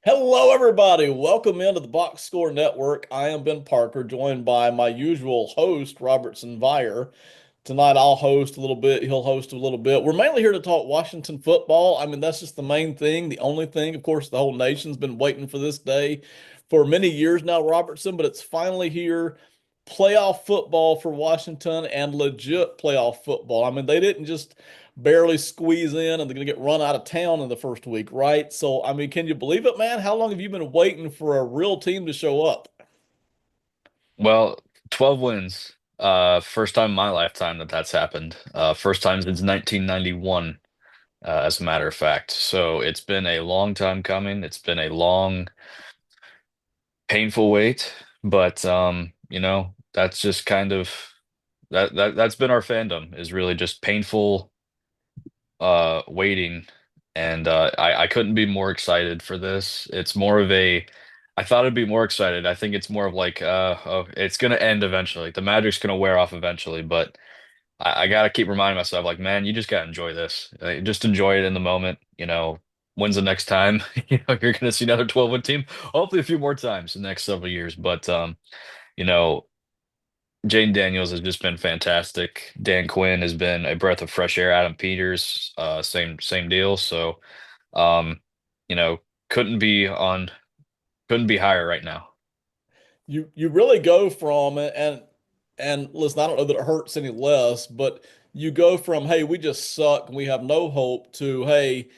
Hello, everybody. Welcome into the Box Score Network. I am Ben Parker, joined by my usual host, Robertson Viar. Tonight, I'll host a little bit. He'll host a little bit. We're mainly here to talk Washington football. I mean, that's just the main thing. The only thing, of course, the whole nation's been waiting for this day for many years now, Robertson, but it's finally here. Playoff football for Washington and legit playoff football. I mean, they didn't just barely squeeze in and they're going to get run out of town in the first week, right? So, I mean, can you believe it, man? How long have you been waiting for a real team to show up? Well, 12 wins. First time in my lifetime that's happened. First time since 1991, as a matter of fact. So it's been a long time coming. It's been a long, painful wait, but that's just kind of that's been our fandom is really just painful waiting. And I couldn't be more excited for this. It's more of a I thought I'd be more excited. I think it's more of like oh, it's gonna end eventually. The magic's gonna wear off eventually, but I gotta keep reminding myself, like, man, you just gotta enjoy this. Just enjoy it in the moment. When's the next time you're gonna see another 12-win team? Hopefully a few more times in the next several years. But you know, Jayden Daniels has just been fantastic. Dan Quinn has been a breath of fresh air. Adam Peters, same deal. So um, you know, couldn't be on couldn't be higher right now. You really go from and listen, I don't know that it hurts any less, but you go from, hey, we just suck and we have no hope to, hey,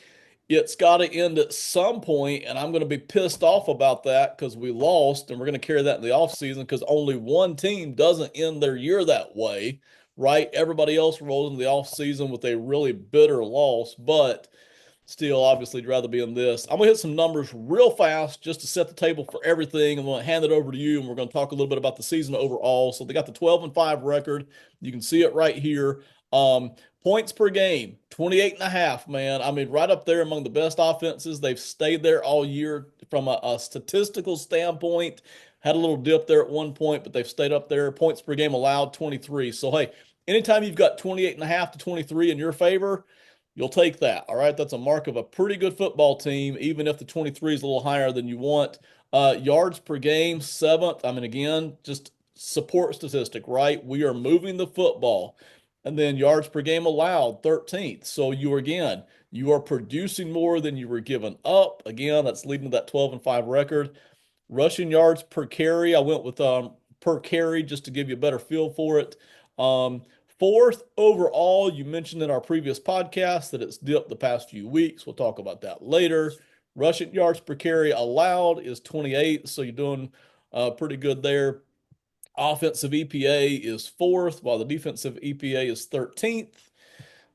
it's got to end at some point, and I'm going to be pissed off about that because we lost, and we're going to carry that in the offseason because only one team doesn't end their year that way, right? Everybody else rolls into the offseason with a really bitter loss, but still, obviously, you'd rather be in this. I'm going to hit some numbers real fast just to set the table for everything. I'm going to hand it over to you, and we're going to talk a little bit about the season overall. So they got the 12-5 record. You can see it right here. Points per game, 28 and a half, man. I mean, right up there among the best offenses. They've stayed there all year from a statistical standpoint. Had a little dip there at one point, but they've stayed up there. Points per game allowed, 23. So, hey, anytime you've got 28 and a half to 23 in your favor, you'll take that. All right. That's a mark of a pretty good football team, even if the 23 is a little higher than you want. Yards per game, seventh. I mean, again, just support statistic, right? We are moving the football. And then yards per game allowed, 13th. So you are producing more than you were giving up. Again, that's leading to that 12-5 record. Rushing yards per carry, I went with per carry just to give you a better feel for it. Um, Fourth overall, you mentioned in our previous podcast that it's dipped the past few weeks. We'll talk about that later. Rushing yards per carry allowed is 28, so you're doing pretty good there. Offensive EPA is fourth, while the defensive EPA is 13th.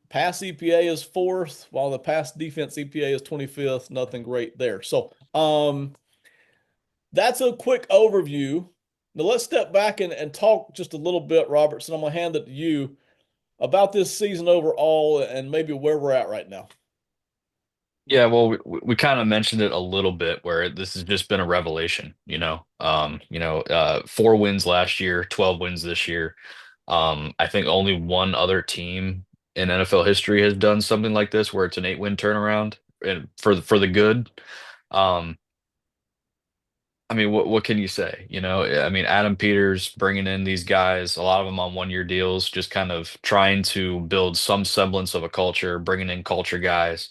Pass EPA is fourth, while the pass defense EPA is 25th. Nothing great there. So, that's a quick overview. Now let's step back and talk just a little bit, Robertson. I'm gonna hand it to you about this season overall and maybe where we're at right now. Yeah, well, we kind of mentioned it a little bit where this has just been a revelation, you know. 4 wins last year, 12 wins this year. I think only one other team in NFL history has done something like this where it's an 8-win turnaround and for the good. Um, I mean, what can you say? I mean, Adam Peters bringing in these guys, a lot of them on 1-year deals, just kind of trying to build some semblance of a culture, bringing in culture guys,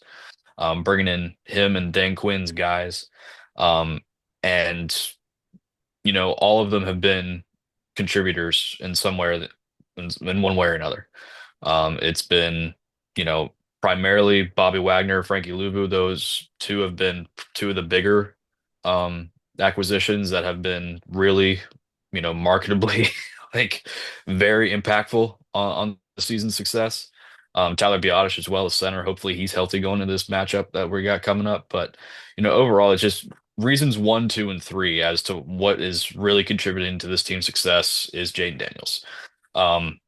bringing in him and Dan Quinn's guys. Um, and, all of them have been contributors in somewhere in one way or another. It's been, you know, primarily Bobby Wagner, Frankie Luvu. Those two have been two of the bigger acquisitions that have been really, marketably like very impactful on the season's success. Tyler Biotish as well as center. Hopefully he's healthy going into this matchup that we got coming up. But, overall, it's just reasons one, two, and three as to what is really contributing to this team's success is Jayden Daniels. Um,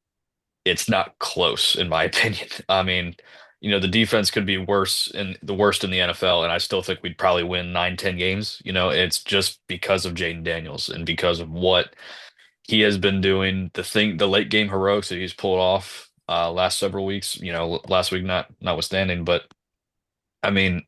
it's not close, in my opinion. I mean, the defense could be worse in the worst in the NFL, and I still think we'd probably win 9, 10 games. It's just because of Jayden Daniels and because of what he has been doing, the late game heroics that he's pulled off last several weeks, last week notwithstanding. But I mean,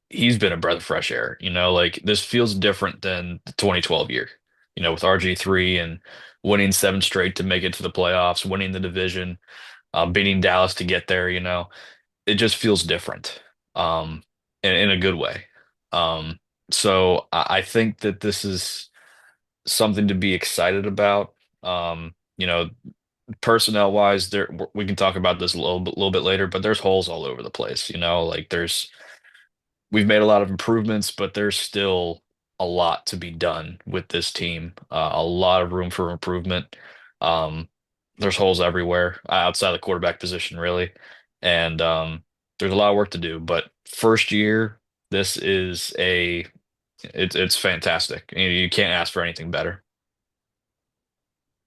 he's been a breath of fresh air. Like this feels different than the 2012 year. With RG3 and winning seven straight to make it to the playoffs, winning the division, beating Dallas to get there. It just feels different, in a good way. Um, so I think that this is something to be excited about. Um, you know, personnel wise, there we can talk about this a little bit later, but there's holes all over the place. Like we've made a lot of improvements, but there's still a lot to be done with this team. A lot of room for improvement. Um, there's holes everywhere outside the quarterback position, really, and there's a lot of work to do. But first year, this is it's fantastic. You can't ask for anything better.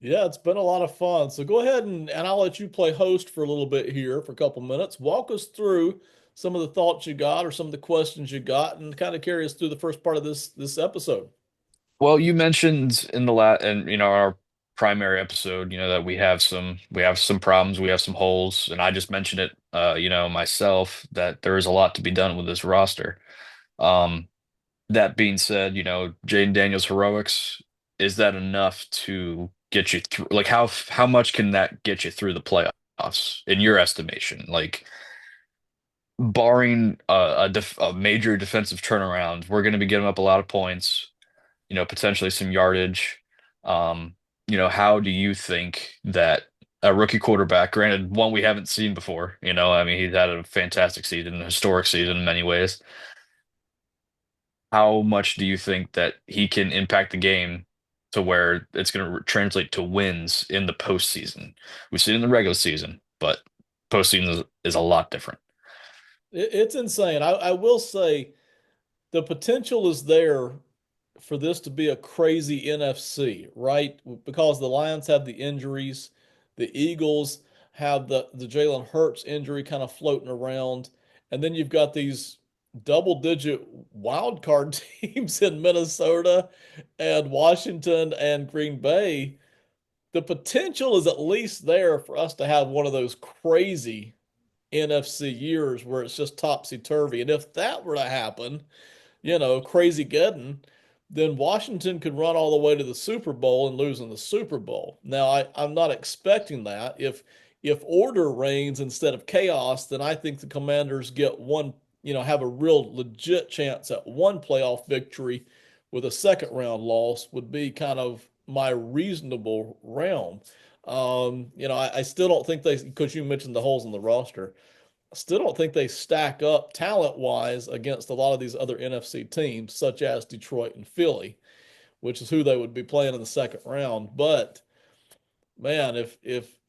Yeah, it's been a lot of fun. So go ahead and I'll let you play host for a little bit here for a couple minutes. Walk us through some of the thoughts you got or some of the questions you got and kind of carry us through the first part of this episode. Well, you mentioned in the and our primary episode, that we have some problems, we have some holes, and I just mentioned it, myself, that there is a lot to be done with this roster. Um, that being said, Jayden Daniels heroics, is that enough to get you through? Like how much can that get you through the playoffs in your estimation? Like barring a major defensive turnaround, we're going to be giving up a lot of points, potentially some yardage. Um, how do you think that a rookie quarterback, granted one we haven't seen before, I mean, he's had a fantastic season, a historic season in many ways. How much do you think that he can impact the game to where it's going to translate to wins in the postseason? We've seen it in the regular season, but postseason is a lot different. It's insane. I will say the potential is there for this to be a crazy NFC, right? Because the Lions have the injuries, the Eagles have the Jalen Hurts injury kind of floating around, and then you've got these double-digit wild card teams in Minnesota and Washington and Green Bay. The potential is at least there for us to have one of those crazy NFC years where it's just topsy-turvy. And if that were to happen, crazy Geddon, then Washington could run all the way to the Super Bowl and lose in the Super Bowl. Now, I'm not expecting that. If order reigns instead of chaos, then I think the Commanders get one, have a real legit chance at one playoff victory with a second round loss would be kind of my reasonable realm. I still don't think they, because you mentioned the holes in the roster. I still don't think they stack up talent wise against a lot of these other NFC teams, such as Detroit and Philly, which is who they would be playing in the second round. But man, if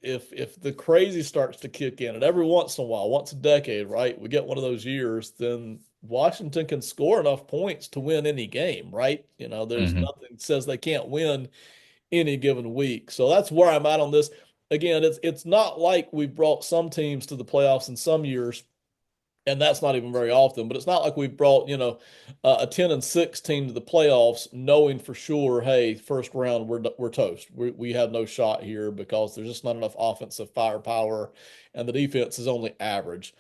the crazy starts to kick in, and every once in a while, once a decade, right, we get one of those years, then Washington can score enough points to win any game, right? There's hmm nothing that says they can't win any given week. So that's where I'm at on this. Again, it's not like we've brought some teams to the playoffs in some years, and that's not even very often. But it's not like we've brought a 10-6 team to the playoffs, knowing for sure, hey, first round we're toast. We have no shot here because there's just not enough offensive firepower, and the defense is only average.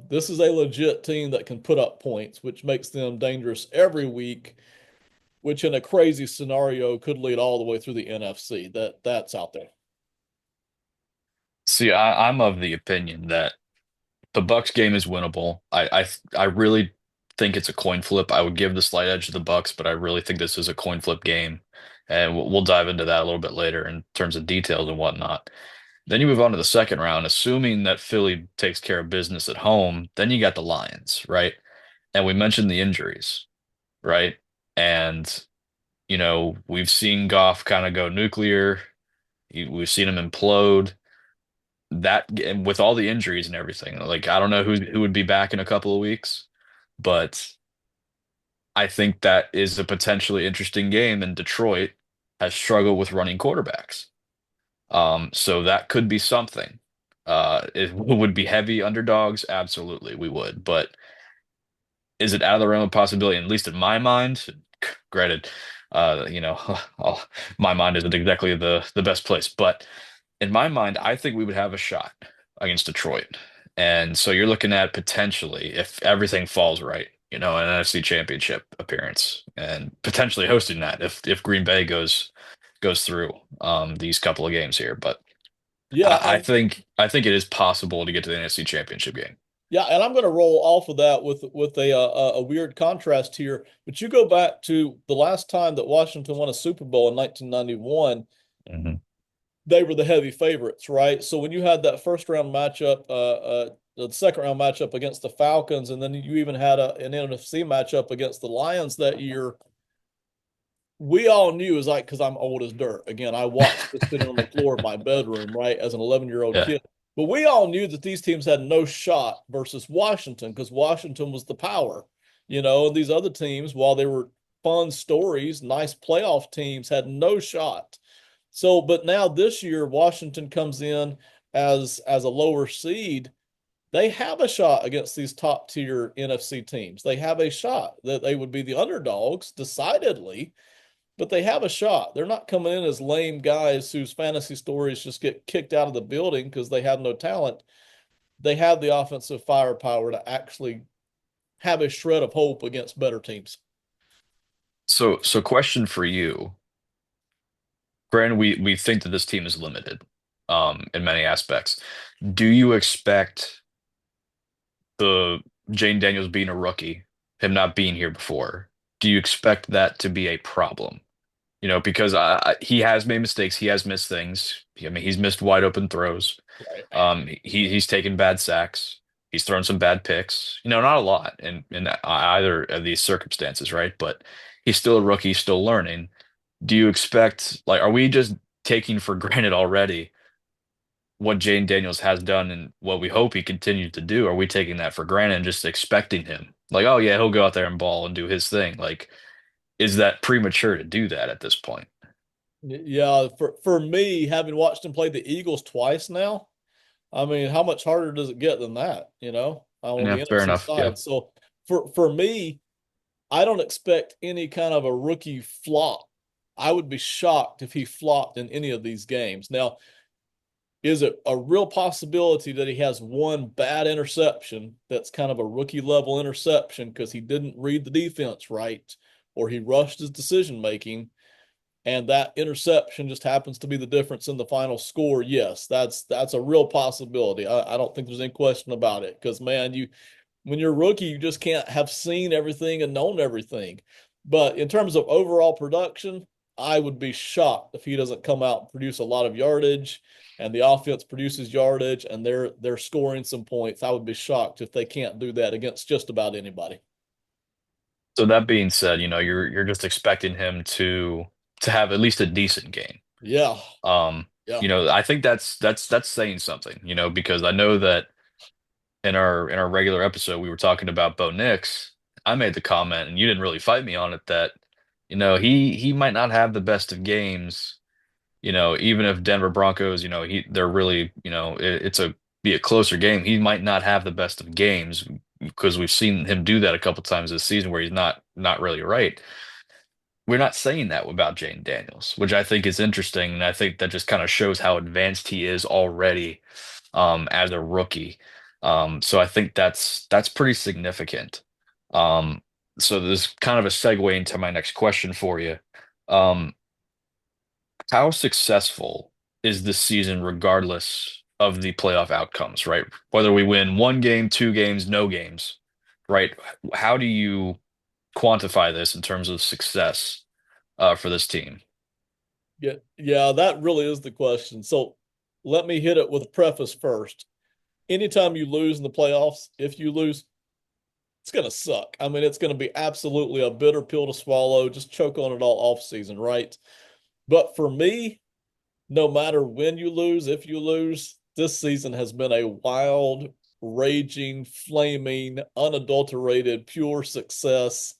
This is a legit team that can put up points, which makes them dangerous every week, which in a crazy scenario could lead all the way through the NFC. That's out there. See, I'm of the opinion that the Bucks game is winnable. I really think it's a coin flip. I would give the slight edge to the Bucks, but I really think this is a coin flip game, and we'll dive into that a little bit later in terms of details and whatnot. Then you move on to the second round, assuming that Philly takes care of business at home. Then you got the Lions, right? And we mentioned the injuries, right? And we've seen Goff kind of go nuclear. We've seen him implode. That and with all the injuries and everything, like I don't know who would be back in a couple of weeks, but I think that is a potentially interesting game. And Detroit has struggled with running quarterbacks, so that could be something. It would be heavy underdogs, absolutely, we would. But is it out of the realm of possibility? At least in my mind, granted, my mind isn't exactly the best place, but in my mind, I think we would have a shot against Detroit. And so you're looking at potentially, if everything falls right, an NFC Championship appearance and potentially hosting that if Green Bay goes through these couple of games here. But Yeah, I think it is possible to get to the NFC Championship game. yeah, and I'm going to roll off of that with a weird contrast here. But you go back to the last time that Washington won a Super Bowl in 1991, Mhm. they were the heavy favorites, right? So when you had that first round matchup, the second round matchup against the Falcons, and then you even had an NFC matchup against the Lions that year, we all knew it was like, because I'm old as dirt. Again, I watched this sitting on the floor of my bedroom, right, as an 11-year-old Yeah. kid. But we all knew that these teams had no shot versus Washington because Washington was the power, and these other teams, while they were fun stories, nice playoff teams, had no shot. So, but now this year, Washington comes in as a lower seed. They have a shot against these top tier NFC teams. They have a shot that they would be the underdogs, decidedly, but they have a shot. They're not coming in as lame guys whose fantasy stories just get kicked out of the building because they have no talent. They have the offensive firepower to actually have a shred of hope against better teams. So question for you. Granted, we think that this team is limited, in many aspects. Do you expect the Jane Daniels being a rookie, him not being here before? Do you expect that to be a problem? Because he has made mistakes, he has missed things. I mean, he's missed wide open throws. Right. He's taken bad sacks. He's thrown some bad picks. Not a lot in either of these circumstances, right? But he's still a rookie, still learning. Do you expect, like, are we just taking for granted already what Jane Daniels has done and what we hope he continues to do? Are we taking that for granted and just expecting him? Like, oh yeah, he'll go out there and ball and do his thing. Like, is that premature to do that at this point? Yeah, for me, having watched him play the Eagles twice now, I mean, how much harder does it get than that, on Yeah, the fair NFC enough. Yeah. side? So for me, I don't expect any kind of a rookie flop. I would be shocked if he flopped in any of these games. Now, is it a real possibility that he has one bad interception that's kind of a rookie level interception because he didn't read the defense right or he rushed his decision making and that interception just happens to be the difference in the final score? Yes, that's a real possibility. I don't think there's any question about it because, man, when you're a rookie, you just can't have seen everything and known everything. But in terms of overall production, I would be shocked if he doesn't come out and produce a lot of yardage and the offense produces yardage and they're scoring some points. I would be shocked if they can't do that against just about anybody. So that being said, you're just expecting him to have at least a decent game. Yeah. Um, Yeah. I think that's saying something, because I know that in our regular episode we were talking about Bo Nix. I made the comment and you didn't really fight me on it that, he might not have the best of games, even if Denver Broncos, they're really, it's a be a closer game. He might not have the best of games because we've seen him do that a couple times this season where he's not really right. We're not saying that about Jane Daniels, which I think is interesting, and I think that just kind of shows how advanced he is already as a rookie. So I think that's pretty significant. Um, so there's kind of a segue into my next question for you. Um, how successful is this season regardless of the playoff outcomes, right? Whether we win one game, two games, no games, right? How do you quantify this in terms of success for this team? Yeah. Yeah, that really is the question. So let me hit it with a preface first. Anytime you lose in the playoffs, if you lose, it's going to suck. I mean, it's going to be absolutely a bitter pill to swallow. Just choke on it all off season, right? But for me, no matter when you lose, if you lose, this season has been a wild, raging, flaming, unadulterated, pure success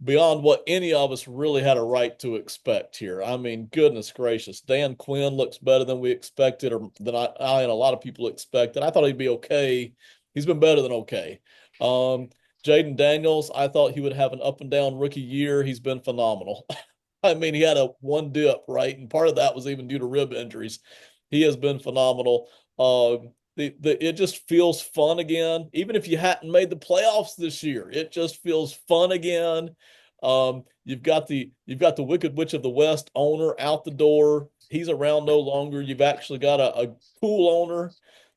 beyond what any of us really had a right to expect here. I mean, goodness gracious, Dan Quinn looks better than we expected, or than I and a lot of people expected. I thought he'd be okay. He's been better than okay. Um, Jayden Daniels, I thought he would have an up and down rookie year. He's been phenomenal. I mean, he had a one dip, right? And part of that was even due to rib injuries. He has been phenomenal. it just feels fun again. Even if you hadn't made the playoffs this year, it just feels fun again. You've got the Wicked Witch of the West owner out the door. He's around no longer. You've actually got a cool owner.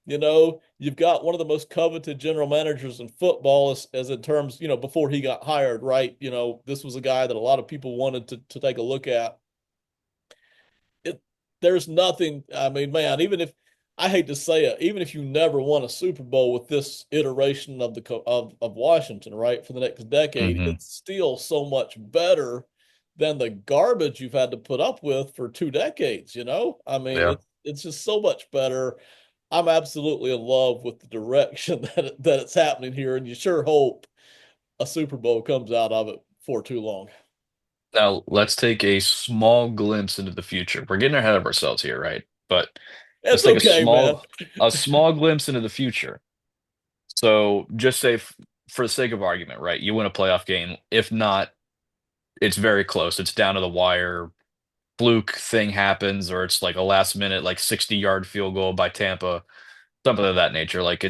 You've got one of the most coveted general managers in football as in terms, before he got hired, right? This was a guy that a lot of people wanted to take a look at. it there's nothing. I mean, man, even if I hate to say it, even if you never won a Super Bowl with this iteration of of Washington, right, for the next decade, Hmm. it's still so much better than the garbage you've had to put up with for 2 decades, I mean, Yeah. it's just so much better. I'm absolutely in love with the direction that it's happening here, and you sure hope a Super Bowl comes out of it for too long. Now let's take a small glimpse into the future. We're getting ahead of ourselves here, right? But let's It's take okay, man. a small glimpse into the future. So just say for the sake of argument, right? You win a playoff game. If not, it's very close. It's down to the wire. Fluke thing happens, or it's like a last minute, like 60-yard field goal by Tampa, something of that nature. Like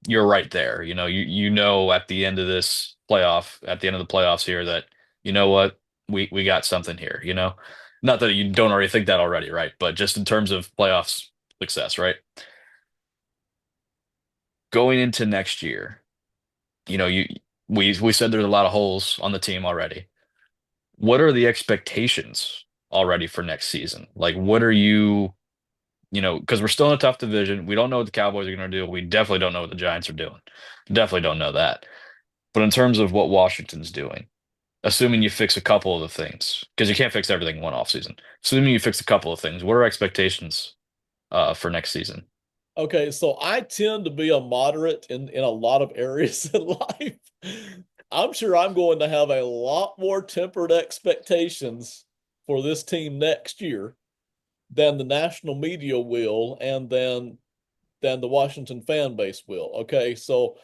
you're right there. You know at the end of this playoff, at the end of the playoffs here, that you know what, we got something here. Not that you don't already think that already, right? But just in terms of playoffs success, right? Going into next year, you know, you we said there's a lot of holes on the team already. What are the expectations already for next season? Like, what are because we're still in a tough division. We don't know what the Cowboys are going to do. We definitely don't know what the Giants are doing. Definitely don't know that. But in terms of what Washington's doing, assuming you fix a couple of the things, because you can't fix everything in one offseason, assuming you fix a couple of things, what are expectations for next season? Okay, so I tend to be a moderate in a lot of areas in life. I'm sure I'm going to have a lot more tempered expectations for this team next year than the national media will and than the Washington fan base will. Okay, so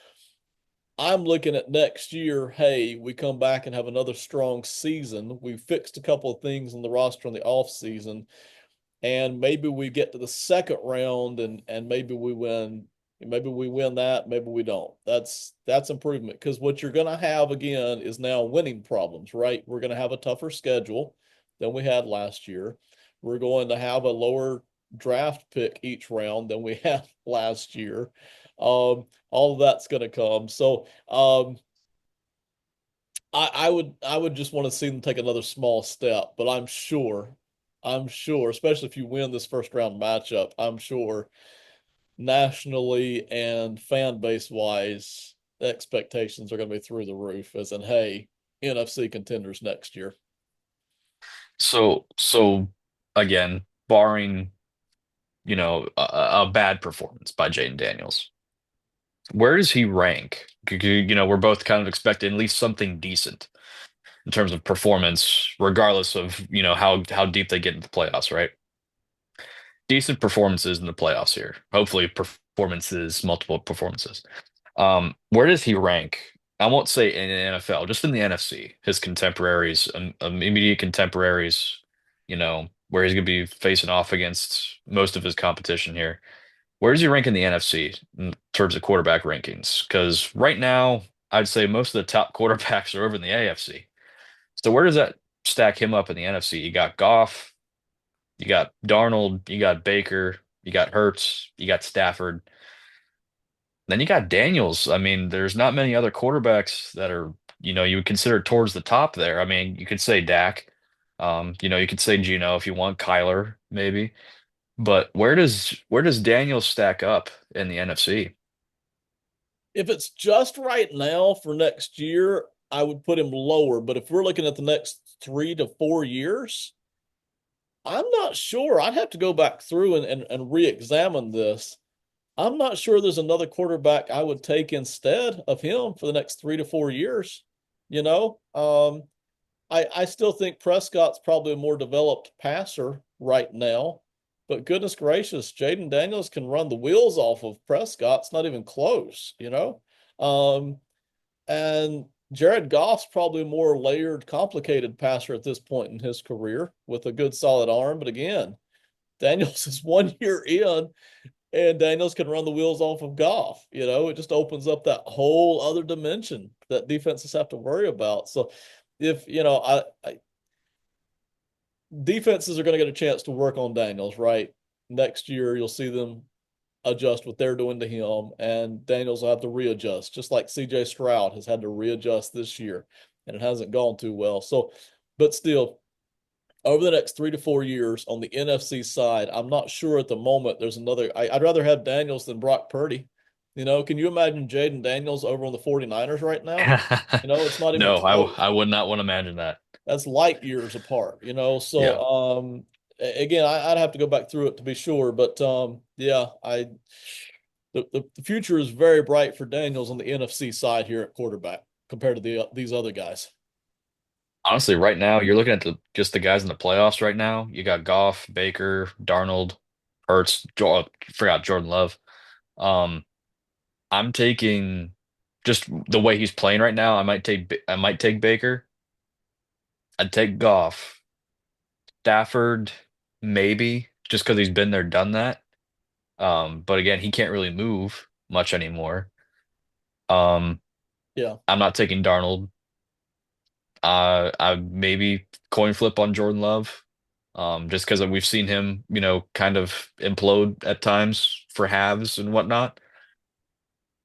I'm looking at next year. Hey, we come back and have another strong season. We fixed a couple of things in the roster in the off season, and maybe we get to the second round and maybe we win that, maybe we don't. That's improvement, because what you're going to have again is now winning problems, right? We're going to have a tougher schedule than we had last year. We're going to have a lower draft pick each round than we had last year. All of that's going to come. So I would just want to see them take another small step, but I'm sure, especially if you win this first round matchup, I'm sure nationally and fan base wise, the expectations are going to be through the roof, as in, hey, NFC contenders next year. So again, barring, a bad performance by Jayden Daniels, where does he rank? We're both kind of expecting at least something decent in terms of performance, regardless of, how deep they get into the playoffs, right? Decent performances in the playoffs here. Hopefully performances, multiple performances. Where does he rank? I won't say in the NFL, just in the NFC, his contemporaries, immediate contemporaries, where he's going to be facing off against most of his competition here. Where does he rank in the NFC in terms of quarterback rankings? Because right now, I'd say most of the top quarterbacks are over in the AFC. So where does that stack him up in the NFC? You got Goff, you got Darnold, you got Baker, you got Hurts, you got Stafford. Then you got Daniels. I mean, there's not many other quarterbacks that are, you would consider towards the top there. I mean, you could say Dak. You could say Gino if you want, Kyler, maybe. But where does Daniels stack up in the NFC? If it's just right now for next year, I would put him lower. But if we're looking at the next 3 to 4 years, I'm not sure. I'd have to go back through and re-examine this. I'm not sure there's another quarterback I would take instead of him for the next 3 to 4 years. You know, I still think Prescott's probably a more developed passer right now, but goodness gracious, Jayden Daniels can run the wheels off of Prescott. It's not even close. Um, and Jared Goff's probably a more layered, complicated passer at this point in his career with a good solid arm. But again, Daniels is 1 year in. and Daniels can run the wheels off of Goff. It just opens up that whole other dimension that defenses have to worry about. So if defenses are going to get a chance to work on Daniels, right? Next year, you'll see them adjust what they're doing to him, and Daniels will have to readjust, just like CJ Stroud has had to readjust this year, and it hasn't gone too well. So, but still, over the next 3 to 4 years on the NFC side, I'm not sure at the moment there's another. I'd rather have Daniels than Brock Purdy. Can you imagine Jayden Daniels over on the 49ers right now? It's not even No, close. I would not want to imagine that. That's light years apart. Yeah. So again, I'd have to go back through it to be sure, but yeah, the future is very bright for Daniels on the NFC side here at quarterback compared to these other guys. Honestly, right now you're looking at just the guys in the playoffs right now. You got Goff, Baker, Darnold, Hurts, forgot Jordan Love. Um, I'm taking just the way he's playing right now. I might take Baker. I'd take Goff, Stafford, maybe just because he's been there, done that. But again, he can't really move much anymore. Um, Yeah. I'm not taking Darnold. I maybe coin flip on Jordan Love. Just because we've seen him, kind of implode at times for halves and whatnot.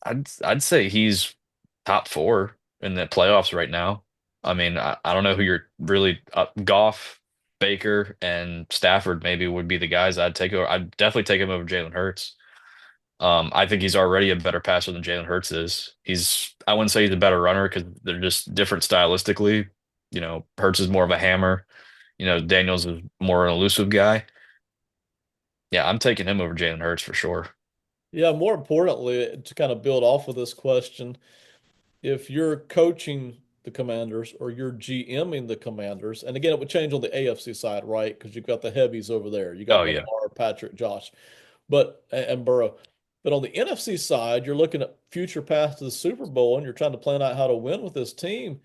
I'd say he's top four in the playoffs right now. I mean, I don't know who you're really Goff, Baker, and Stafford maybe would be the guys I'd take over. I'd definitely take him over Jalen Hurts. I think he's already a better passer than Jalen Hurts is. I wouldn't say he's a better runner because they're just different stylistically. Hurts is more of a hammer. Daniels is more an elusive guy. Yeah, I'm taking him over Jalen Hurts for sure. Yeah, more importantly, to kind of build off of this question, if you're coaching the Commanders or you're GMing the Commanders, and again, it would change on the AFC side, right? Because you've got the heavies over there. You got Oh yeah. Lamar, Patrick, Josh, but and Burrow. But on the NFC side, you're looking at future paths to the Super Bowl, and you're trying to plan out how to win with this team.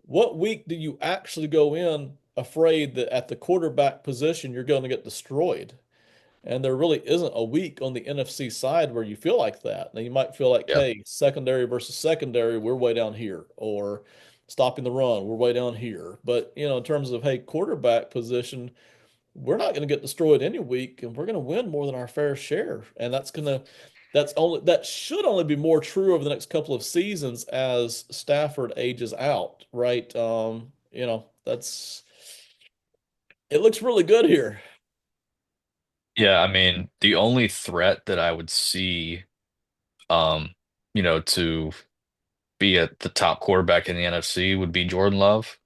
What week do you actually go in afraid that at the quarterback position you're going to get destroyed? And there really isn't a week on the NFC side where you feel like that. Now you might feel like, Yeah. hey, secondary versus secondary, we're way down here, or stopping the run, we're way down here. But in terms of hey, quarterback position, we're not going to get destroyed any week, and we're going to win more than our fair share. And that should only be more true over the next couple of seasons as Stafford ages out, right? That's it looks really good here. Yeah, I mean, the only threat that I would see, um, to be at the top quarterback in the NFC would be Jordan Love.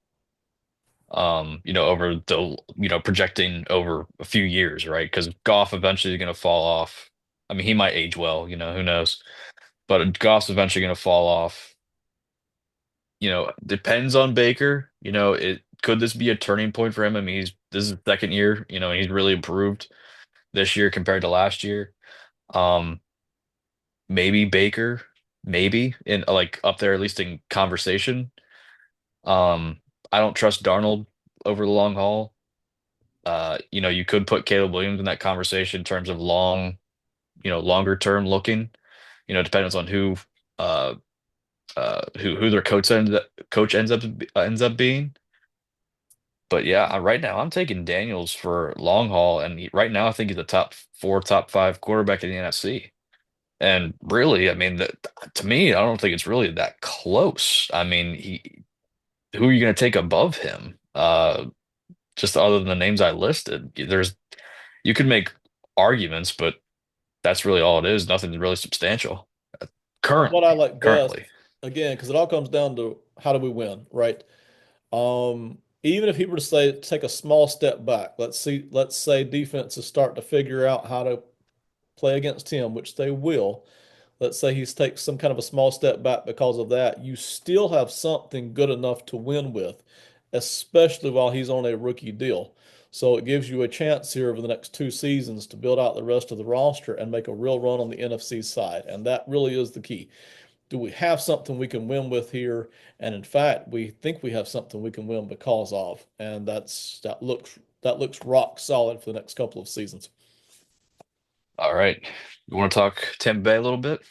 Over projecting over a few years, right? Because Goff eventually is going to fall off. I mean, he might age well, who knows? But Goff's eventually going to fall off. Depends on Baker. It could this be a turning point for him? I mean, this is the second year, and he's really improved this year compared to last year. Um, maybe Baker, maybe in like up there at least in conversation. I don't trust Darnold over the long haul. You could put Caleb Williams in that conversation in terms of longer term looking. Depends on uh who their coach ends up being. But yeah, right now I'm taking Daniels for long haul, and right now I think he's the top four, top five quarterback in the NFC. And really, I mean, to me, I don't think it's really that close. I mean, who are you going to take above him? Just other than the names I listed, you could make arguments, but that's really all it is. Nothing really substantial. What I Currently, like best, currently, again, because it all comes down to how do we win, right? Even if he were to say take a small step back, let's say defenses start to figure out how to play against him, which they will. Let's say he's takes some kind of a small step back because of that. You still have something good enough to win with, especially while he's on a rookie deal. So it gives you a chance here over the next 2 seasons to build out the rest of the roster and make a real run on the NFC side. And that really is the key. Do we have something we can win with here? And in fact, we think we have something we can win because of. And that looks rock solid for the next couple of seasons. All right. You want to talk Tampa Bay a little bit?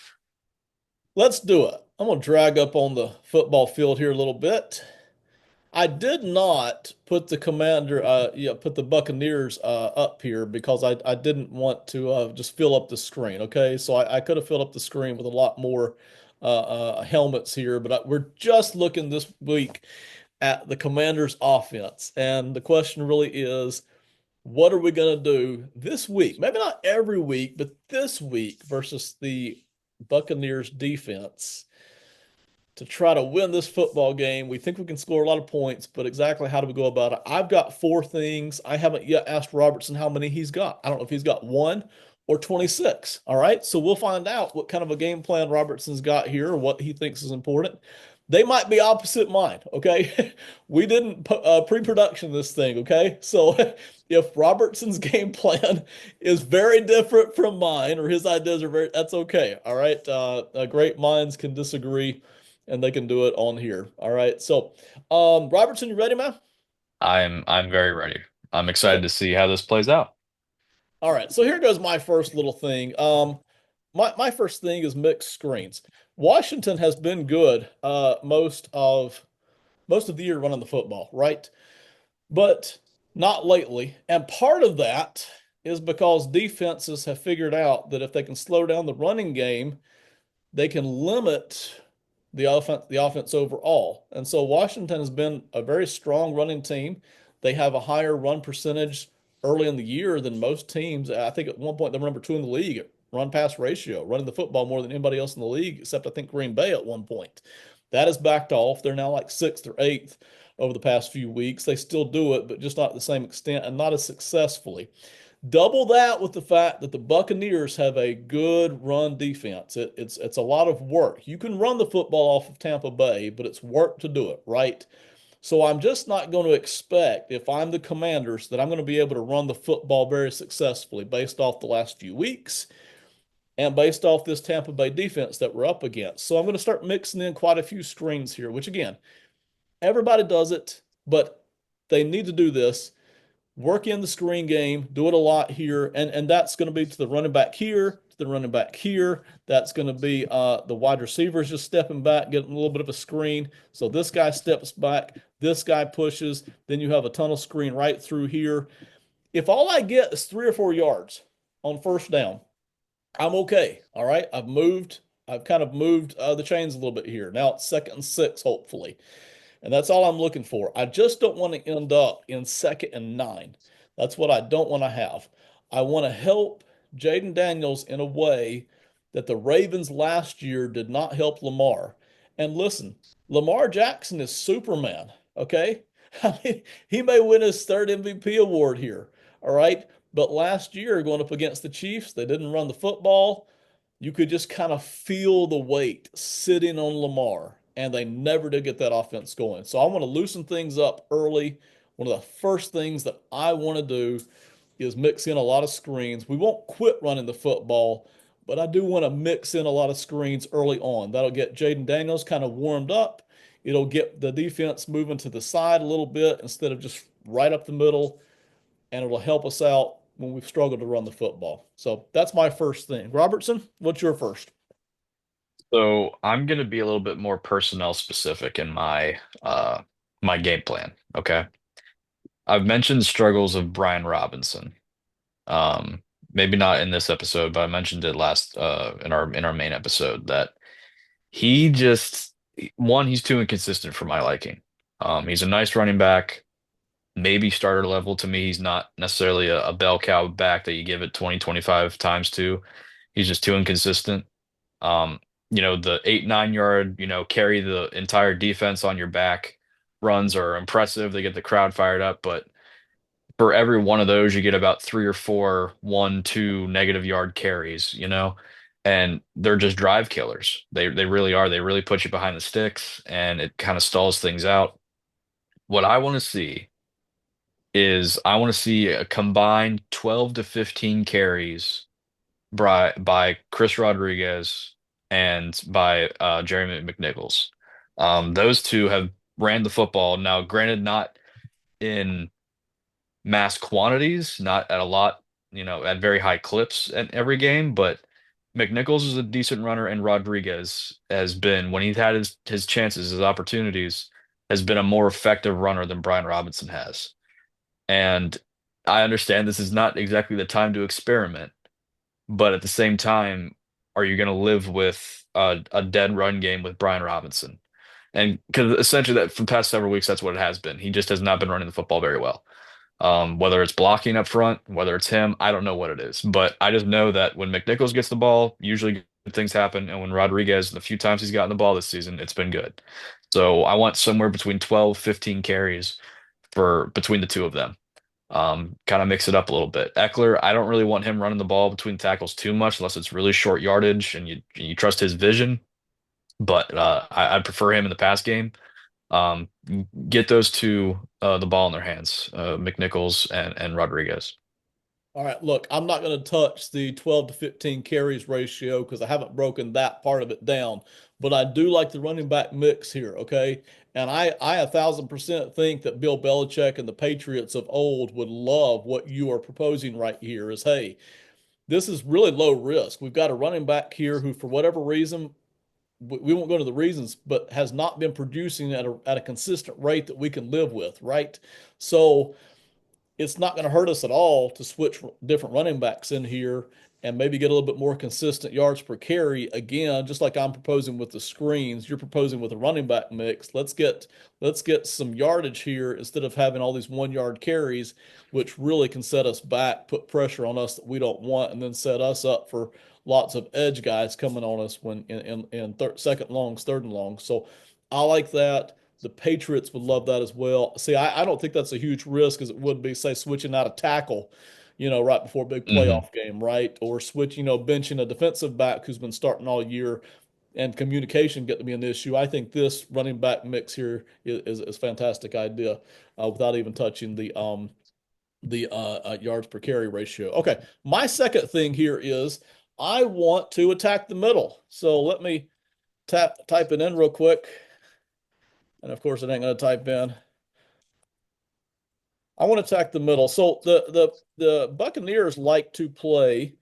Let's do it. I'm going to drag up on the football field here a little bit. I did not put the put the Buccaneers up here because I didn't want to just fill up the screen. Okay, so I could have filled up the screen with a lot more helmets here, but we're just looking this week at the Commanders' offense, and the question really is, what are we going to do this week? Maybe not every week, but this week versus the Buccaneers defense to try to win this football game. We think we can score a lot of points, but exactly how do we go about it? I've got four things. I haven't yet asked Robertson how many he's got. I don't know if he's got one or 26. All right. So we'll find out what kind of a game plan Robertson's got here, or what he thinks is important. They might be opposite mine. Okay. We didn't pre-production this thing. Okay. So if Robertson's game plan is very different from mine, or his ideas are that's okay. All right. Great minds can disagree, and they can do it on here. All right. So, Robertson, you ready, man? I'm very ready. I'm excited Okay. to see how this plays out. All right. So here goes my first little thing. My first thing is mixed screens. Washington has been good most of the year running the football, right? But not lately. And part of that is because defenses have figured out that if they can slow down the running game, they can limit the offense overall. And so Washington has been a very strong running team. They have a higher run percentage early in the year than most teams. I think at one point they were number two in the league at run pass ratio, running the football more than anybody else in the league, except I think Green Bay at one point. That has backed off. They're now like sixth or eighth over the past few weeks. They still do it, but just not to the same extent and not as successfully. Double that with the fact that the Buccaneers have a good run defense. It's a lot of work. You can run the football off of Tampa Bay, but it's work to do it, right? So I'm just not going to expect, if I'm the Commanders, that I'm going to be able to run the football very successfully based off the last few weeks and based off this Tampa Bay defense that we're up against. So I'm going to start mixing in quite a few screens here, which again, everybody does it, but they need to do this. Work in the screen game, do it a lot here, and that's going to be to the running back here, to the running back here. That's going to be the wide receivers just stepping back, getting a little bit of a screen. So this guy steps back, this guy pushes, then you have a tunnel screen right through here. If all I get is 3 or 4 yards on first down, I'm okay. All right, I've kind of moved the chains a little bit here. Now it's second and six, hopefully. And that's all I'm looking for. I just don't want to end up in second and nine. That's what I don't want to have. I want to help Jayden Daniels in a way that the Ravens last year did not help Lamar. And listen, Lamar Jackson is Superman, okay? I mean, he may win his third MVP award here, all right? But last year, going up against the Chiefs, they didn't run the football. You could just kind of feel the weight sitting on Lamar, and they never did get that offense going. So I want to loosen things up early. One of the first things that I want to do is mix in a lot of screens. We won't quit running the football, but I do want to mix in a lot of screens early on. That'll get Jayden Daniels kind of warmed up. It'll get the defense moving to the side a little bit instead of just right up the middle, and it'll help us out when we've struggled to run the football. So that's my first thing. Robertson, what's your first? So I'm going to be a little bit more personnel specific in my game plan. Okay. I've mentioned struggles of Brian Robinson. Um, Maybe not in this episode, but I mentioned it last in our main episode that he just one, he's too inconsistent for my liking. He's a nice running back, maybe starter level to me. He's not necessarily a bell cow back that you give it 20, 25 times to. He's just too inconsistent. The 8, 9 yard, carry the entire defense on your back runs are impressive. They get the crowd fired up, but for every one of those, you get about three or four, 1, 2 negative yard carries, and they're just drive killers. They really are. They really put you behind the sticks, and it kind of stalls things out. What I want to see is I want to see a combined 12 to 15 carries by Chris Rodriguez and by Jeremy McNichols. Those two have ran the football. Now, granted, not in mass quantities, not at a lot. at very high clips in every game, but McNichols is a decent runner, and Rodriguez has been, when he's had his chances, his opportunities, has been a more effective runner than Brian Robinson has. And I understand this is not exactly the time to experiment, but at the same time, are you going to live with a dead run game with Brian Robinson? And because essentially that for the past several weeks, that's what it has been. He just has not been running the football very well. Whether it's blocking up front, whether it's him, I don't know what it is. But I just know that when McNichols gets the ball, usually good things happen. And when Rodriguez, the few times he's gotten the ball this season, it's been good. So I want somewhere between 12, 15 carries for between the two of them. Kind of mix it up a little bit. Eckler, I don't really want him running the ball between tackles too much unless it's really short yardage and you trust his vision. But I prefer him in the pass game. Um, get those two the ball in their hands, McNichols and Rodriguez. All right, look, I'm not going to touch the 12 to 15 carries ratio because I haven't broken that part of it down, but I do like the running back mix here, okay? And I 1,000% think that Bill Belichick and the Patriots of old would love what you are proposing right here is, hey, this is really low risk. We've got a running back here who, for whatever reason, we won't go into the reasons, but has not been producing at a consistent rate that we can live with, right? So it's not going to hurt us at all to switch different running backs in here and maybe get a little bit more consistent yards per carry. Again, just like I'm proposing with the screens, you're proposing with a running back mix. Let's get some yardage here instead of having all these 1 yard carries, which really can set us back, put pressure on us that we don't want, and then set us up for lots of edge guys coming on us when in second longs, third and longs. So I like that. The Patriots would love that as well. See, I don't think that's a huge risk as it would be, say, switching out a tackle, right before a big Hmm. playoff game, right? Or benching a defensive back who's been starting all year and communication get to be an issue. I think this running back mix here is a fantastic idea without even touching the yards per carry ratio. Okay, my second thing here is I want to attack the middle. So let me type it in real quick. And of course, it ain't going to type in. I want to attack the middle. So the Buccaneers like to play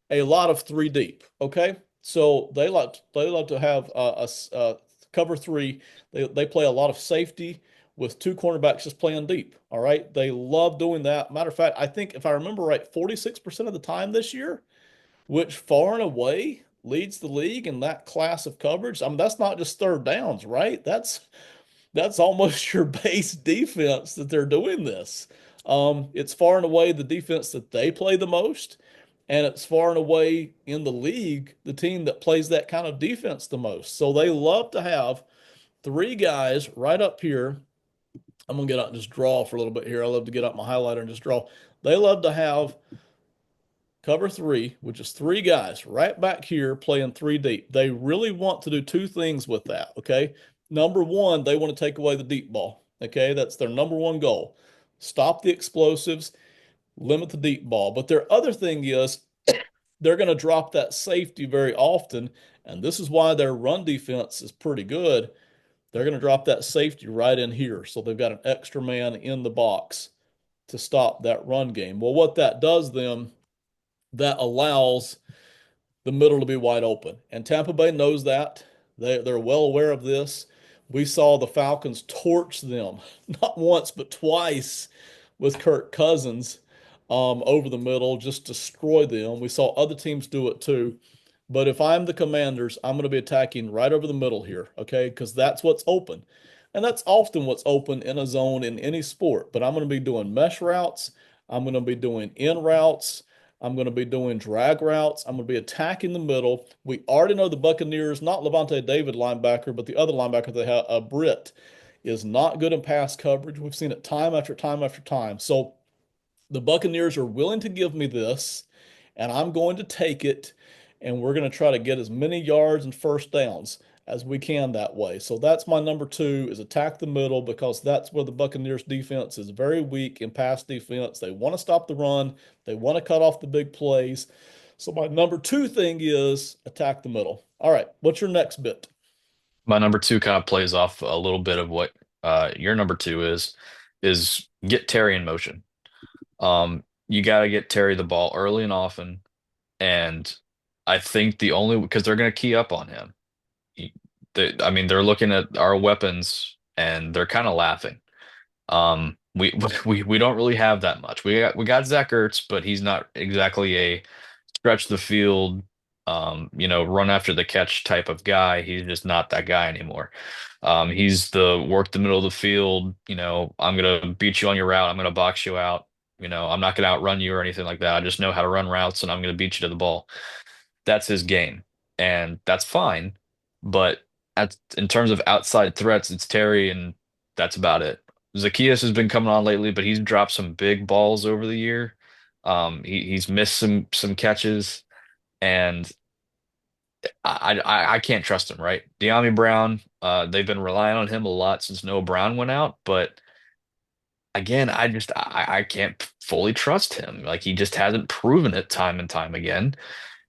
a lot of three deep. Okay, so they love to have a cover three. They play a lot of safety with two cornerbacks just playing deep. All right, they love doing that. Matter of fact, I think if I remember right, 46% of the time this year, which far and away leads the league in that class of coverage. I mean, that's not just third downs, right? That's almost your base defense that they're doing this. It's far and away the defense that they play the most, and it's far and away in the league the team that plays that kind of defense the most. So they love to have three guys right up here. I'm gonna get out and just draw for a little bit here. I love to get out my highlighter and just draw. They love to have cover three, which is three guys right back here playing three deep. They really want to do two things with that. Okay. Number one, they want to take away the deep ball. Okay. That's their number one goal. Stop the explosives, limit the deep ball. But their other thing is they're going to drop that safety very often. And this is why their run defense is pretty good. They're going to drop that safety right in here. So they've got an extra man in the box to stop that run game. Well, what that does then, that allows the middle to be wide open. And Tampa Bay knows that. They're well aware of this. We saw the Falcons torch them not once but twice with Kirk Cousins over the middle, just destroy them. We saw other teams do it too. But if I'm the Commanders, I'm going to be attacking right over the middle here, okay? Because that's what's open. And that's often what's open in a zone in any sport. But I'm going to be doing mesh routes. I'm going to be doing in routes. I'm going to be doing drag routes. I'm going to be attacking the middle. We already know the Buccaneers, not Levante David linebacker, but the other linebacker they have, Britt, is not good in pass coverage. We've seen it time after time after time. So the Buccaneers are willing to give me this, and I'm going to take it, and we're going to try to get as many yards and first downs as we can that way. So that's my number two is attack the middle because that's where the Buccaneers defense is very weak in pass defense. They want to stop the run. They want to cut off the big plays. So my number two thing is attack the middle. All right, what's your next bit? My number two kind of plays off a little bit of what your number two is get Terry in motion. you got to get Terry the ball early and often. And I think the only because they're going to key up on him. He- I mean, they're looking at our weapons and they're kind of laughing. We we don't really have that much. We got Zach Ertz, but he's not exactly a stretch the field, run after the catch type of guy. He's just not that guy anymore. He's the work the middle of the field. I'm gonna beat you on your route. I'm gonna box you out. I'm not gonna outrun you or anything like that. I just know how to run routes, and I'm gonna beat you to the ball. That's his game, and that's fine. But in terms of outside threats, it's Terry, and that's about it. Zacchaeus has been coming on lately, but he's dropped some big balls over the year. He's missed some catches, and I can't trust him, right? De'Ami Brown, they've been relying on him a lot since Noah Brown went out, but again, I can't fully trust him. Like he just hasn't proven it time and time again.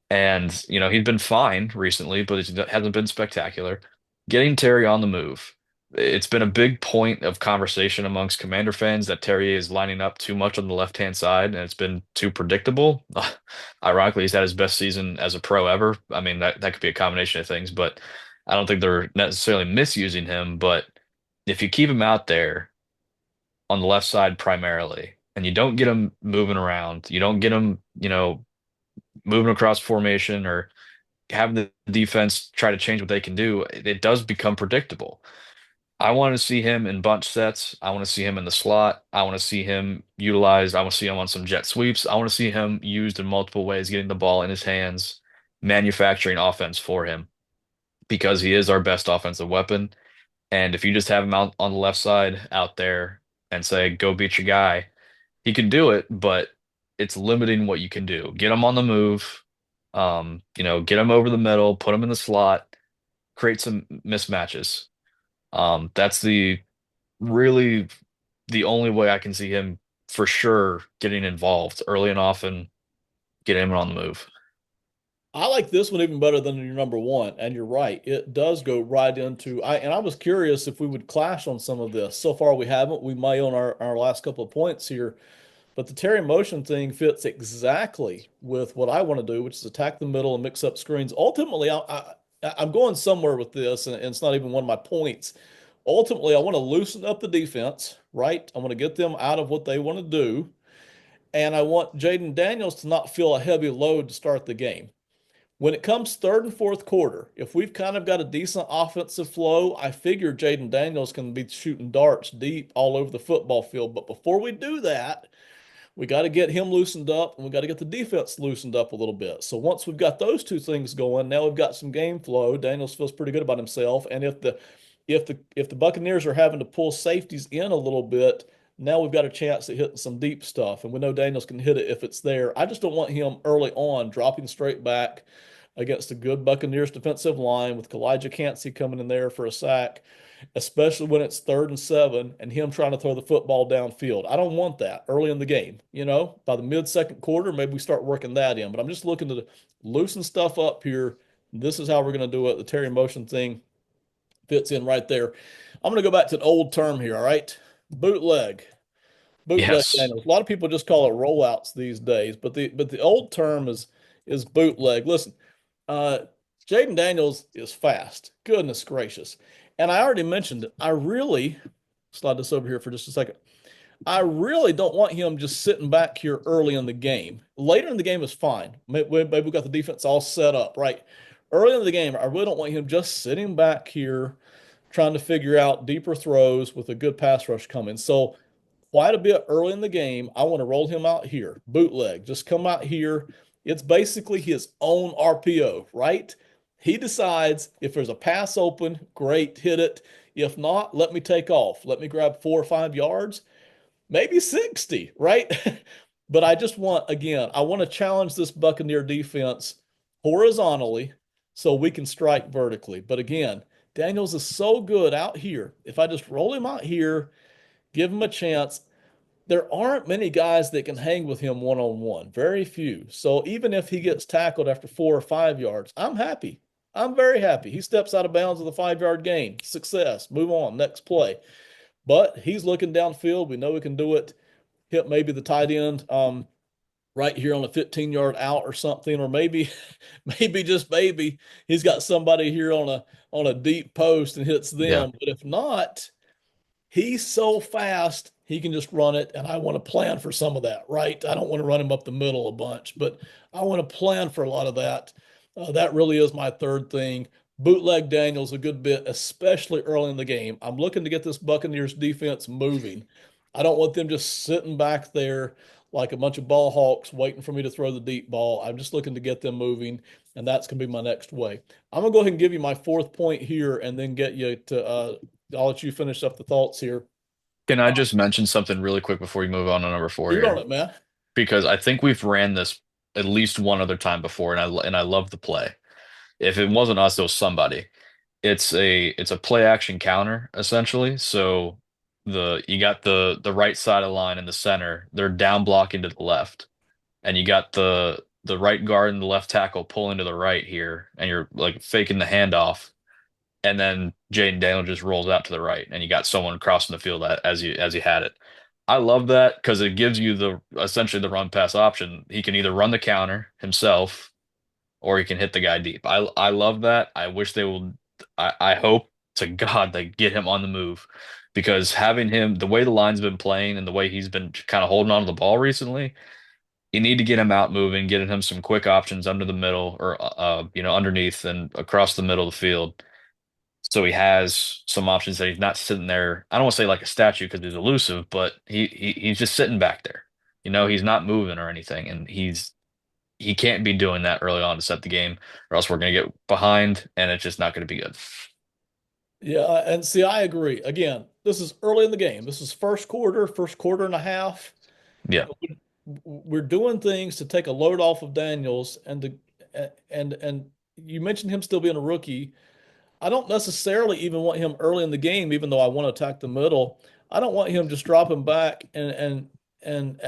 And, he's been fine recently, but it hasn't been spectacular. Getting Terry on the move. It's been a big point of conversation amongst Commander fans that Terry is lining up too much on the left-hand side, and it's been too predictable. Ironically, he's had his best season as a pro ever. I mean, that could be a combination of things, but I don't think they're necessarily misusing him. But if you keep him out there on the left side primarily, and you don't get him moving around, you don't get him, moving across formation or having the defense try to change what they can do, it does become predictable. I want to see him in bunch sets. I want to see him in the slot. I want to see him utilized. I want to see him on some jet sweeps. I want to see him used in multiple ways, getting the ball in his hands, manufacturing offense for him because he is our best offensive weapon. And if you just have him out on the left side out there and say, go beat your guy, he can do it, but it's limiting what you can do. Get him on the move, get him over the middle, put him in the slot, create some mismatches. That's the really the only way I can see him for sure getting involved early and often, get him on the move. I like this one even better than your number one, and you're right. It does go right into I was curious if we would clash on some of this. So far we haven't. We may on our last couple of points here, but the Terry motion thing fits exactly with what I want to do, which is attack the middle and mix up screens. Ultimately, I'm going somewhere with this, and it's not even one of my points. Ultimately, I want to loosen up the defense, right? I want to get them out of what they want to do, and I want Jayden Daniels to not feel a heavy load to start the game. When it comes third and fourth quarter, if we've kind of got a decent offensive flow, I figure Jayden Daniels can be shooting darts deep all over the football field. But before we do that, we got to get him loosened up and we got to get the defense loosened up a little bit. So once we've got those two things going, now we've got some game flow. Daniels feels pretty good about himself. And if the Buccaneers are having to pull safeties in a little bit, now we've got a chance at hitting some deep stuff. And we know Daniels can hit it if it's there. I just don't want him early on dropping straight back against a good Buccaneers defensive line with Kalijah Cansey coming in there for a sack, especially when it's 3rd and 7 and him trying to throw the football downfield. I don't want that early in the game. By the mid-second quarter, maybe we start working that in. But I'm just looking to loosen stuff up here. This is how we're going to do it. The Terry motion thing fits in right there. I'm going to go back to an old term here, all right? Bootleg. Bootleg Yes. Daniels. A lot of people just call it rollouts these days, but the old term is bootleg. Listen, uh, Jayden Daniels is fast. Goodness gracious. And I already mentioned it. I really slide this over here for just a second. I really don't want him just sitting back here early in the game. Later in the game is fine. Maybe we got the defense all set up, right? Early in the game, I really don't want him just sitting back here trying to figure out deeper throws with a good pass rush coming. So quite a bit early in the game, I want to roll him out here. Bootleg. Just come out here. It's basically his own RPO, right? He decides if there's a pass open, great, hit it. If not, let me take off. Let me grab 4 or 5 yards, maybe 60, right? But I just want, again, I want to challenge this Buccaneer defense horizontally so we can strike vertically. But again, Daniels is so good out here. If I just roll him out here, give him a chance, there aren't many guys that can hang with him one on one, very few. So even if he gets tackled after 4 or 5 yards, I'm happy. I'm very happy. He steps out of bounds with a 5 yard gain. Success. Move on. Next play. But he's looking downfield. We know he can do it. Hit maybe the tight end. right here on a 15-yard out or something, or maybe maybe just maybe he's got somebody here on a deep post and hits Yeah. them. But if not, he's so fast, he can just run it, and I want to plan for some of that, right? I don't want to run him up the middle a bunch, but I want to plan for a lot of that. That really is my third thing. Bootleg Daniels a good bit, especially early in the game. I'm looking to get this Buccaneers defense moving. I don't want them just sitting back there like a bunch of ball hawks waiting for me to throw the deep ball. I'm just looking to get them moving, and that's going to be my next way. I'm going to go ahead and give you my fourth point here and then get you to I'll let you finish up the thoughts here. Can I just mention something really quick before you move on to number four Shoot on here? it, man. Because I think we've ran this at least one other time before, and I love the play. If it wasn't us, it was somebody. It's a play action counter essentially. So you got the right side of the line in the center. They're down blocking to the left, and you got the right guard and the left tackle pulling to the right here, and you're like faking the handoff, and then Jayden Daniels just rolls out to the right, and you got someone crossing the field as you had it. I love that because it gives you the essentially the run pass option. He can either run the counter himself or he can hit the guy deep. I love that. I wish they will. I hope to God they get him on the move because having him the way the line's been playing and the way he's been kind of holding on to the ball recently, you need to get him out moving, getting him some quick options under the middle or underneath and across the middle of the field. So he has some options that he's not sitting there. I don't want to say like a statue because he's elusive, but he's just sitting back there. He's not moving or anything, and he can't be doing that early on to set the game, or else we're going to get behind, and it's just not going to be good. Yeah, and see, I agree. Again, this is early in the game. This is first quarter and a half. Yeah. We're doing things to take a load off of Daniels and you mentioned him still being a rookie. I don't necessarily even want him early in the game, even though I want to attack the middle. I don't want him just dropping back and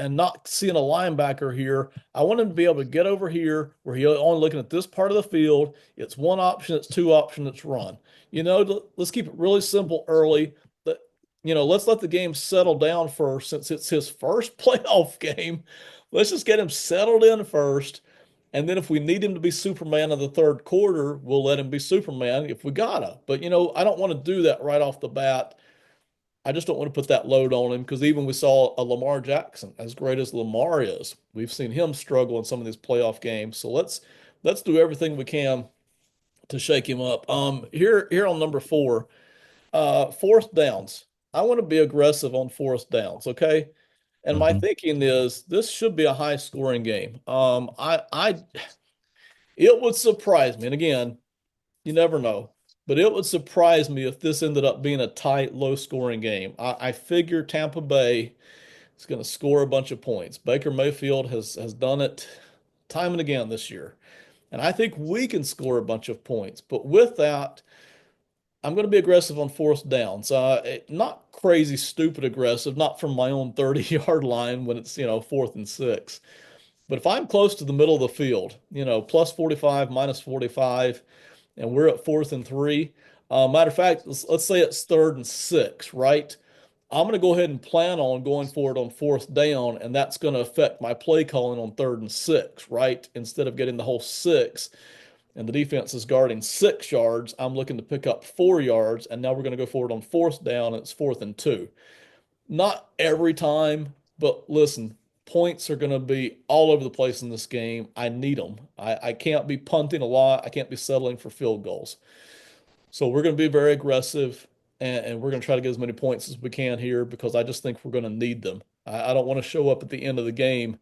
not seeing a linebacker here. I want him to be able to get over here where he's only looking at this part of the field. It's one option, it's two option, it's run. Let's keep it really simple early. But let's let the game settle down first since it's his first playoff game. Let's just get him settled in first. And then if we need him to be Superman in the third quarter, we'll let him be Superman if we gotta. But I don't want to do that right off the bat. I just don't want to put that load on him because even we saw a Lamar Jackson, as great as Lamar is, we've seen him struggle in some of these playoff games. So let's do everything we can to shake him up. Here on number four, fourth downs. I want to be aggressive on fourth downs, okay? And my Hmm. thinking is this should be a high scoring game. It would surprise me. And again, you never know, but it would surprise me if this ended up being a tight, low scoring game. I figure Tampa Bay is going to score a bunch of points. Baker Mayfield has done it time and again this year. And I think we can score a bunch of points. But with that, I'm going to be aggressive on fourth downs. Not crazy, stupid aggressive, not from my own 30-yard line when it's, fourth and six. But if I'm close to the middle of the field, plus 45, minus 45, and we're at fourth and three, matter of fact, let's say it's third and six, right? I'm going to go ahead and plan on going forward on fourth down, and that's going to affect my play calling on third and six, right? Instead of getting the whole six, and the defense is guarding 6 yards, I'm looking to pick up 4 yards, and now we're going to go forward on fourth down, and it's fourth and two. Not every time, but listen, points are going to be all over the place in this game. I need them. I can't be punting a lot. I can't be settling for field goals. So we're going to be very aggressive and we're going to try to get as many points as we can here because I just think we're going to need them. I don't want to show up at the end of the game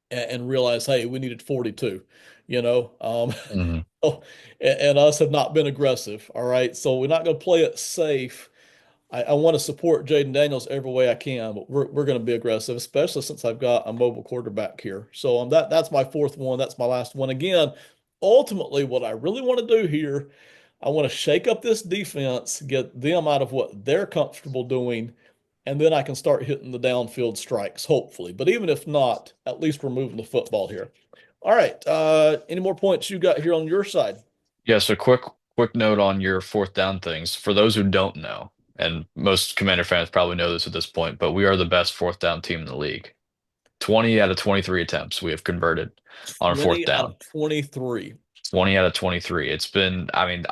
and realize, hey, we needed 42, you know? Hmm. Oh, and us have not been aggressive. All right. So we're not going to play it safe. I want to support Jayden Daniels every way I can, but we're going to be aggressive, especially since I've got a mobile quarterback here. So that's my fourth one. That's my last one. Again, ultimately, what I really want to do here, I want to shake up this defense, get them out of what they're comfortable doing, and then I can start hitting the downfield strikes, hopefully. But even if not, at least we're moving the football here. All right. Any more points you got here on your side? Yeah, so quick note on your fourth down things. For those who don't know, and most Commander fans probably know this at this point, but we are the best fourth down team in the league. 20 out of 23 attempts we have converted on fourth 20 out down. of 23. 20 out of 23. It's been, I mean,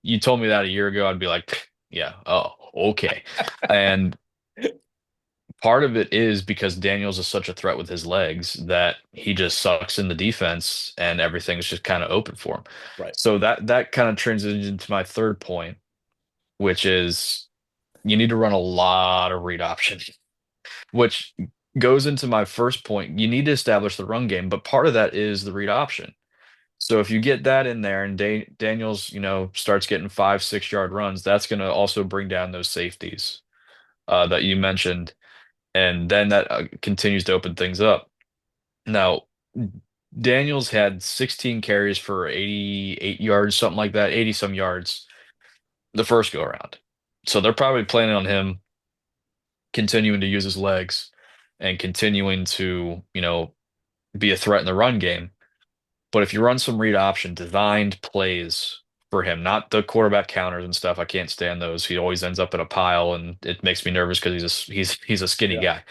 you told me that a year ago, I'd be like, yeah, oh, okay. And part of it is because Daniels is such a threat with his legs that he just sucks in the defense and everything's just kind of open for him. Right. So that kind of transitions into my third point, which is you need to run a lot of read options, which goes into my first point. You need to establish the run game, but part of that is the read option. So if you get that in there and Daniels, starts getting 5, 6 yard runs, that's going to also bring down those safeties that you mentioned, and then that continues to open things up. Now, Daniels had 16 carries for 88 yards, something like that, 80 some yards the first go around. So they're probably planning on him continuing to use his legs and continuing to, be a threat in the run game. But if you run some read option designed plays for him, not the quarterback counters and stuff, I can't stand those. He always ends up in a pile, and it makes me nervous because he's a skinny Yeah. guy.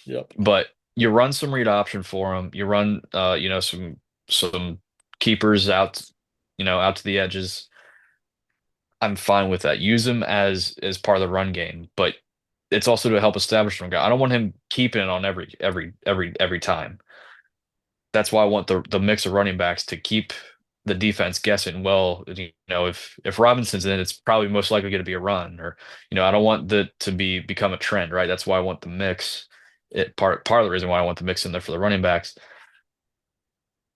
Yep. But you run some read option for him. You run, some keepers out, out to the edges. I'm fine with that. Use him as part of the run game, but it's also to help establish him. I don't want him keeping it on every time. That's why I want the mix of running backs to keep the defense guessing. Well, if Robinson's in, it's probably most likely going to be a run, or I don't want that to become a trend, right? That's why I want the mix. Part of the reason why I want the mix in there for the running backs.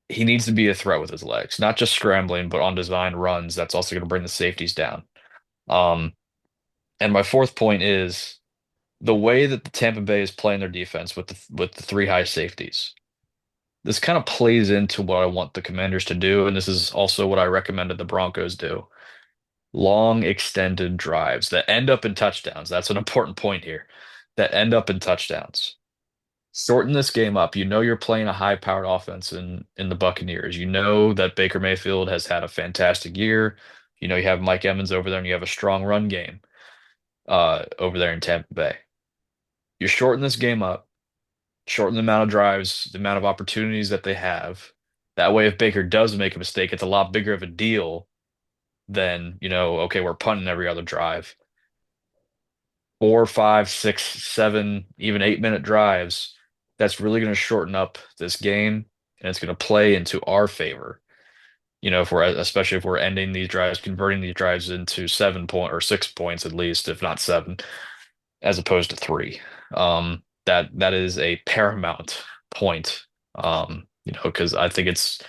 He needs to be a threat with his legs, not just scrambling, but on designed runs. That's also going to bring the safeties down. Um, and my fourth point is the way that the Tampa Bay is playing their defense with the three high safeties. This kind of plays into what I want the Commanders to do, and this is also what I recommended the Broncos do. Long extended drives that end up in touchdowns. That's an important point here. That end up in touchdowns. Shorten this game up. You know you're playing a high-powered offense in the Buccaneers. You know that Baker Mayfield has had a fantastic year. You have Mike Evans over there, and you have a strong run game over there in Tampa Bay. You shorten this game up, shorten the amount of drives, the amount of opportunities that they have. That way, if Baker does make a mistake, it's a lot bigger of a deal than, okay, we're punting every other drive. 4, 5, 6, 7, even 8 minute drives. That's really going to shorten up this game, and it's going to play into our favor. Especially if we're ending these drives, converting these drives into 7 point or 6 points at least, if not seven, as opposed to three. That is a paramount point. Because I think it's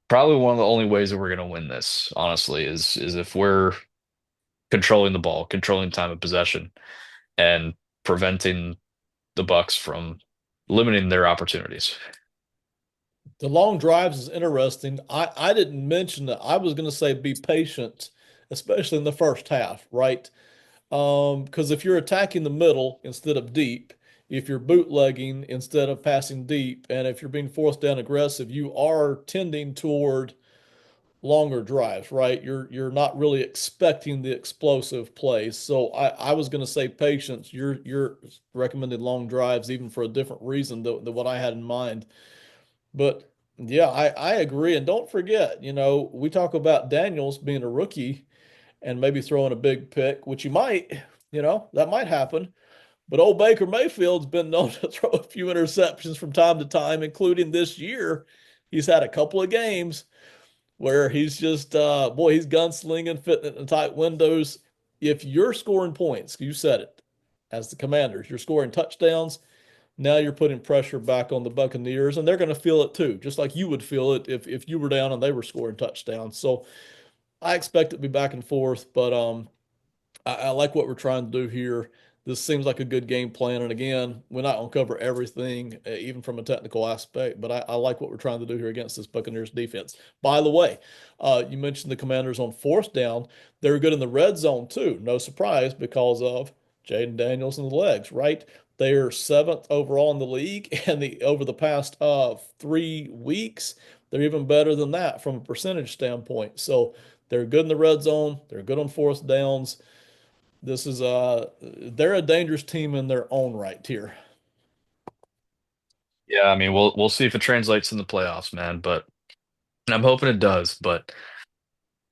probably one of the only ways that we're going to win this, honestly, is if we're controlling the ball, controlling time of possession, and preventing the Bucks from limiting their opportunities. The long drives is interesting. I didn't mention that. I was going to say be patient, especially in the first half, right? Because if you're attacking the middle instead of deep, if you're bootlegging instead of passing deep, and if you're being forced down aggressive, you are tending toward longer drives, right? You're not really expecting the explosive plays. So I was going to say patience. You're recommending long drives even for a different reason than what I had in mind. But yeah, I agree. And don't forget, we talk about Daniels being a rookie and maybe throwing a big pick, which you might, that might happen. But old Baker Mayfield's been known to throw a few interceptions from time to time, including this year. He's had a couple of games where he's just, boy, he's gunslinging, fitting it in tight windows. If you're scoring points, you said it, as the Commanders, you're scoring touchdowns. Now you're putting pressure back on the Buccaneers, and they're going to feel it too, just like you would feel it if you were down and they were scoring touchdowns. So I expect it to be back and forth, but I like what we're trying to do here. This seems like a good game plan. And again, we're not going to cover everything, even from a technical aspect, but I like what we're trying to do here against this Buccaneers defense. By the way, you mentioned the Commanders on fourth down. They're good in the red zone too. No surprise because of Jayden Daniels and the legs, right? They are seventh overall in the league, and over the past 3 weeks, they're even better than that from a percentage standpoint. So they're good in the red zone. They're good on fourth downs. This is they're a dangerous team in their own right here. Yeah, I mean, we'll see if it translates in the playoffs, man. But I'm hoping it does. But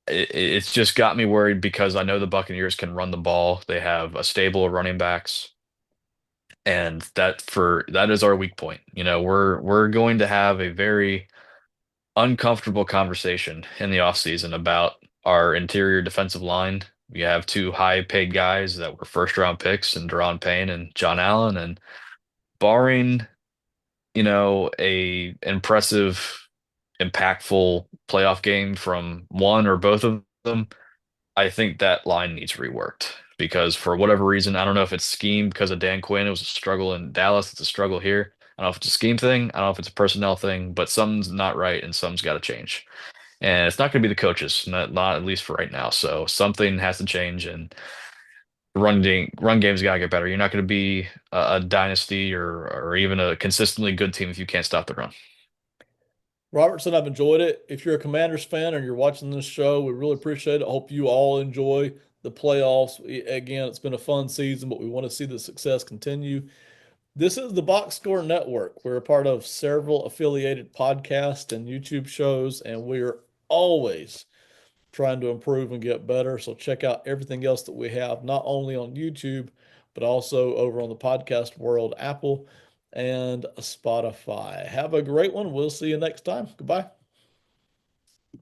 it's just got me worried because I know the Buccaneers can run the ball. They have a stable of running backs, and that is our weak point. You know, we're going to have a very uncomfortable conversation in the offseason about our interior defensive line. We have two high paid guys that were first round picks and Deron Payne and John Allen, and barring, a impressive, impactful playoff game from one or both of them, I think that line needs reworked because for whatever reason, I don't know if it's scheme because of Dan Quinn. It was a struggle in Dallas. It's a struggle here. I don't know if it's a scheme thing. I don't know if it's a personnel thing, but something's not right and something's got to change. And it's not going to be the coaches, not at least for right now. So something has to change, and run game's got to get better. You're not going to be a dynasty or even a consistently good team if you can't stop the run. Robertson, I've enjoyed it. If you're a Commanders fan and you're watching this show, we really appreciate it. I hope you all enjoy the playoffs. Again, it's been a fun season, but we want to see the success continue. This is the Box Score Network. We're a part of several affiliated podcasts and YouTube shows, and we're always trying to improve and get better. So check out everything else that we have, not only on YouTube, but also over on the podcast world, Apple and Spotify. Have a great one. We'll see you next time. Goodbye.